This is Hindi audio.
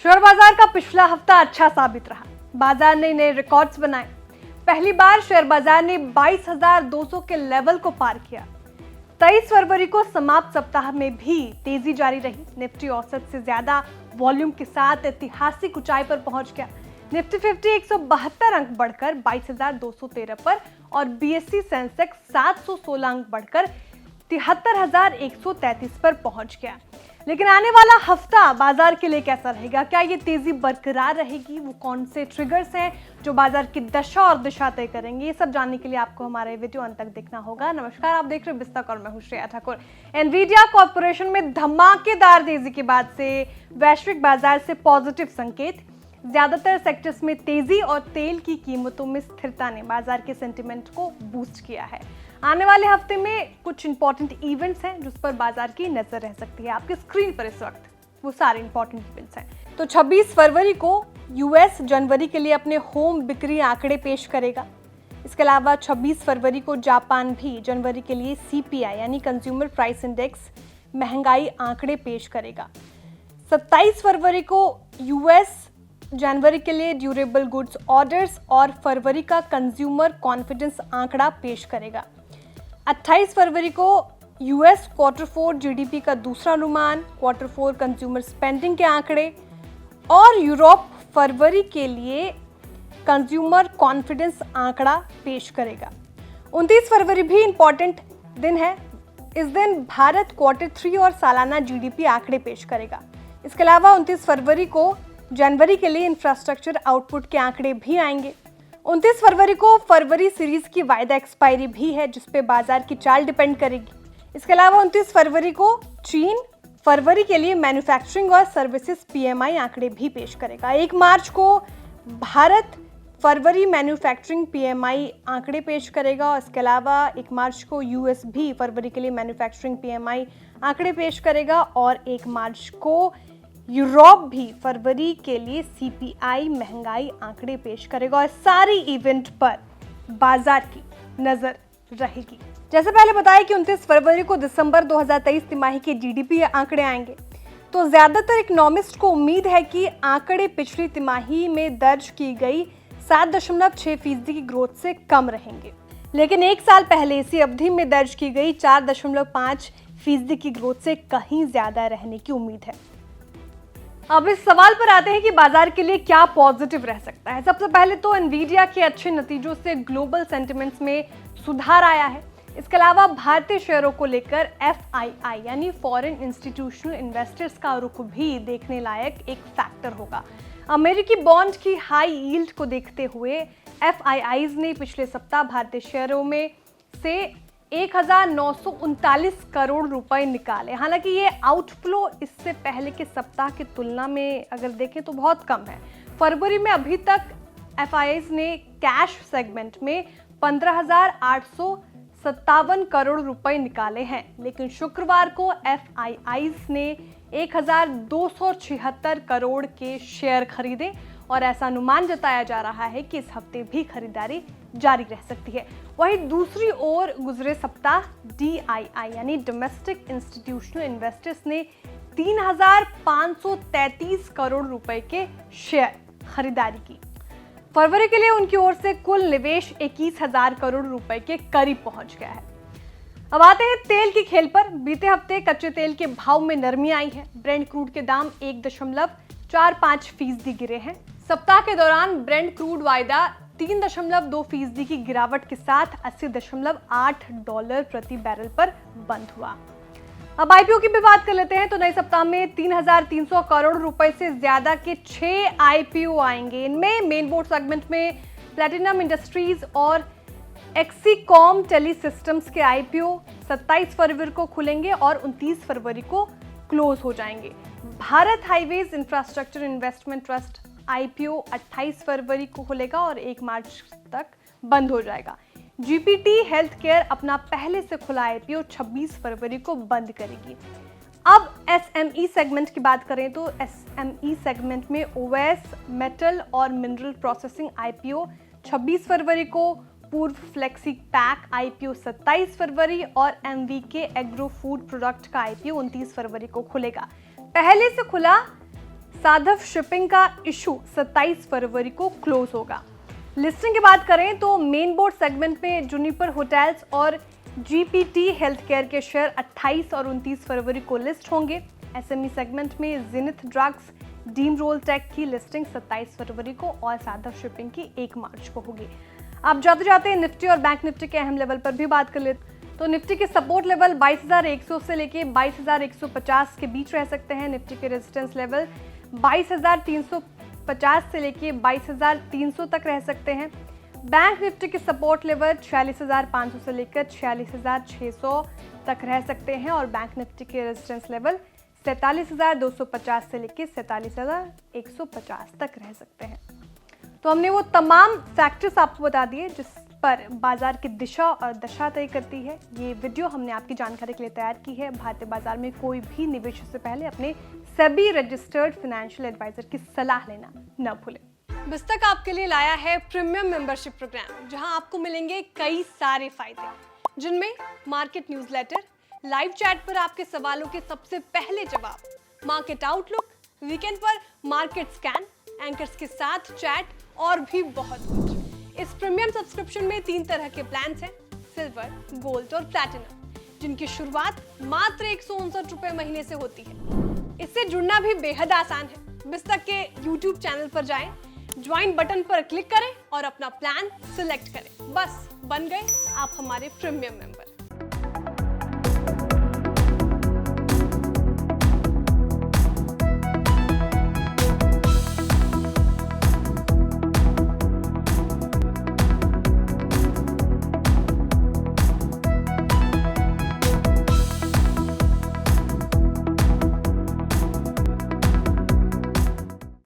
शेयर बाजार का पिछला हफ्ता अच्छा साबित रहा। बाजार ने नए रिकॉर्ड्स बनाए। पहली बार शेयर बाजार ने 22,200 के लेवल को पार किया। 23 फरवरी को समाप्त सप्ताह में भी तेजी जारी रही। निफ्टी औसत से ज्यादा वॉल्यूम के साथ ऐतिहासिक ऊंचाई पर पहुंच गया। निफ्टी 50 172 अंक बढ़कर 22,213 पर और बीएसई सेंसेक्स 716 अंक बढ़कर 73,133 पर पहुंच गया। लेकिन आने वाला हफ्ता बाजार के लिए कैसा रहेगा? क्या ये तेजी बरकरार रहेगी? वो कौन से ट्रिगर्स हैं जो बाजार की दशा और दिशा तय करेंगे? ये सब जानने के लिए आपको हमारे वीडियो अंत तक देखना होगा। नमस्कार, आप देख रहे हैं बिस्तक और मैं हूं श्रेया ठाकुर। एनवीडिया कॉर्पोरेशन में धमाकेदार तेजी के बाद से वैश्विक बाजार से पॉजिटिव संकेत। ज्यादातर सेक्टर्स में तेजी और तेल की कीमतों में स्थिरता ने बाजार के सेंटिमेंट को बूस्ट किया है। आने वाले हफ्ते में कुछ इंपॉर्टेंट इवेंट्स हैं जिस पर बाजार की नजर रह सकती है। आपकी स्क्रीन पर इस वक्त वो सारे इंपॉर्टेंट इवेंट्स हैं। तो 26 फरवरी को यूएस जनवरी के लिए अपने होम बिक्री आंकड़े पेश करेगा। इसके अलावा 26 फरवरी को जापान भी जनवरी के लिए सीपीआई यानी कंज्यूमर प्राइस इंडेक्स महंगाई आंकड़े पेश करेगा। 27 फरवरी को यूएस जनवरी के लिए ड्यूरेबल गुड्स ऑर्डर्स और फरवरी का कंज्यूमर कॉन्फिडेंस आंकड़ा पेश करेगा। 28 फरवरी को यूएस क्वार्टर 4 जीडीपी का दूसरा अनुमान, क्वार्टर 4 कंज्यूमर स्पेंडिंग के आंकड़े और यूरोप फरवरी के लिए कंज्यूमर कॉन्फिडेंस आंकड़ा पेश करेगा। 29 फरवरी भी इंपॉर्टेंट दिन है। इस दिन भारत क्वार्टर 3 और सालाना जीडीपी आंकड़े पेश करेगा। इसके अलावा 29 फरवरी को जनवरी के लिए इंफ्रास्ट्रक्चर आउटपुट के आंकड़े भी आएंगे। 29 फरवरी को फरवरी सीरीज की वायदा एक्सपायरी भी है जिस पे बाजार की चाल डिपेंड करेगी। इसके अलावा 29 फरवरी को चीन फरवरी के लिए मैन्युफैक्चरिंग और सर्विसेज पीएमआई आंकड़े भी पेश करेगा। 1 मार्च को भारत फरवरी मैन्युफैक्चरिंग पीएमआई आंकड़े पेश करेगा और इसके अलावा 1 मार्च को यूएस भी फरवरी के लिए मैन्युफैक्चरिंग पीएमआई आंकड़े पेश करेगा और 1 मार्च को यूरोप भी फरवरी के लिए सीपीआई महंगाई आंकड़े पेश करेगा और सारी इवेंट पर बाजार की नजर रहेगी। जैसे पहले बताया कि 29 फरवरी को दिसंबर 2023 तिमाही के जीडीपी आंकड़े आएंगे, तो ज्यादातर इकोनॉमिस्ट को उम्मीद है कि आंकड़े पिछली तिमाही में दर्ज की गई 7.6% की ग्रोथ से कम रहेंगे, लेकिन एक साल पहले इसी अवधि में दर्ज की गई 4.5% की ग्रोथ से कहीं ज्यादा रहने की उम्मीद है। अब इस सवाल पर आते हैं कि बाजार के लिए क्या पॉजिटिव रह सकता है। सबसे पहले तो एनवीडिया के अच्छे नतीजों से ग्लोबल सेंटिमेंट्स में सुधार आया है। इसके अलावा भारतीय शेयरों को लेकर एफआईआई यानी फॉरेन इंस्टीट्यूशनल इन्वेस्टर्स का रुख भी देखने लायक एक फैक्टर होगा। अमेरिकी बॉन्ड की हाई यील्ड को देखते हुए एफआईआईज ने पिछले सप्ताह भारतीय शेयरों में से 1,939 करोड़ रुपए निकाले। हालांकि ये आउटफ्लो इससे पहले के सप्ताह की तुलना में अगर देखें तो बहुत कम है। फरवरी में अभी तक एफआईआईज ने कैश सेगमेंट में 15,857 करोड़ रुपए निकाले हैं, लेकिन शुक्रवार को एफआईआईज ने 1,276 करोड़ के शेयर खरीदे और ऐसा अनुमान जताया जा रहा है कि इस हफ्ते भी खरीदारी जारी रह सकती है। वहीं दूसरी ओर गुजरे सप्ताह डीआईआई यानी डोमेस्टिक इंस्टीट्यूशनल इन्वेस्टर्स ने 3,533 करोड़ रुपए के शेयर खरीदारी की। फरवरी के लिए उनकी ओर से कुल निवेश 21,000 करोड़ रुपए के करीब पहुंच गया है। अब आते हैं तेल की खेल पर। बीते हफ्ते कच्चे तेल के भाव में नरमी आई है। ब्रेंट क्रूड के दाम 1.45% गिरे हैं। सप्ताह के दौरान ब्रेंट क्रूड वायदा 3.2% की गिरावट के साथ $80.8 प्रति बैरल पर बंद हुआ। अब आईपीओ की भी बात कर लेते हैं। तो नए सप्ताह में 3,300 करोड़ रुपए से ज्यादा के 6 आईपीओ आएंगे। इनमें मेन बोर्ड सेगमेंट में प्लैटिनम इंडस्ट्रीज और एक्सीकॉम टेली सिस्टम्स के आईपीओ 27 फरवरी को खुलेंगे और 29 फरवरी को क्लोज हो जाएंगे। Bharat highways infrastructure investment trust IPO 28 फरवरी को खुलेगा और 1 मार्च तक बंद हो जाएगा। जीपीटी हेल्थ केयर अपना पहले से खुला आईपीओ 26 फरवरी को बंद करेगी। अब एसएमई सेगमेंट की बात करें तो एसएमई सेगमेंट में ओएस मेटल और मिनरल प्रोसेसिंग आईपीओ 26 फरवरी को, पूर्व फ्लेक्सी पैक आईपीओ 27 फरवरी और एमवीके एग्रो फूड प्रोडक्ट का आईपीओ 29 फरवरी को खुलेगा। पहले से खुला साधव शिपिंग का इशू 27 फरवरी को क्लोज होगा। लिस्टिंग की बात करें तो मेन बोर्ड सेगमेंट में जुनिपर होटल्स और जीपीटी हेल्थ केयर के शेयर 28 और 29 फरवरी को लिस्ट होंगे। एसएमई सेगमेंट में Zenith Drugs, Deem Roll Tech की लिस्टिंग 27 फरवरी को और साधव शिपिंग की 1 मार्च को होगी। आप जाते जाते निफ्टी और बैंक निफ्टी के अहम लेवल पर भी बात कर लेते तो निफ्टी के सपोर्ट लेवल 22,100 से लेके 22,150 के बीच रह सकते हैं। निफ्टी के रेजिस्टेंस लेवल 22,350 से लेके 22,300 तक रह सकते हैं। बैंक निफ्टी के सपोर्ट लेवल 46,500 से लेकर 46,600 तक रह सकते हैं और बैंक निफ्टी के रेजिस्टेंस लेवल 47,250 से लेकर 47,150 तक रह सकते हैं। तो हमने वो तमाम फैक्टर्स आपको बता दिए जिस पर बाजार की दिशा और दशा तय करती है। ये वीडियो हमने आपकी जानकारी के लिए तैयार की है। भारतीय बाजार में कोई भी निवेश से पहले अपने सेबी रजिस्टर्ड फाइनेंशियल एडवाइजर की सलाह लेना न भूलें। बिस्तक आपके लिए लाया है प्रीमियम मेंबरशिप प्रोग्राम, जहां आपको मिलेंगे कई सारे फायदे, जिनमें मार्केट न्यूज़लेटर, लाइव चैट पर आपके सवालों के सबसे पहले जवाब, मार्केट आउटलुक, वीकेंड पर मार्केट स्कैन, एंकर्स के साथ चैट और भी बहुत कुछ। इस प्रीमियम सब्सक्रिप्शन में 3 तरह के प्लान्स हैं, सिल्वर, गोल्ड और प्लैटिनम, जिनकी शुरुआत मात्र 159 रुपए महीने से होती है। इससे जुड़ना भी बेहद आसान है। बिस्तक के YouTube चैनल पर जाएं, ज्वाइन बटन पर क्लिक करें और अपना प्लान सिलेक्ट करें। बस बन गए आप हमारे प्रीमियम मेंबर।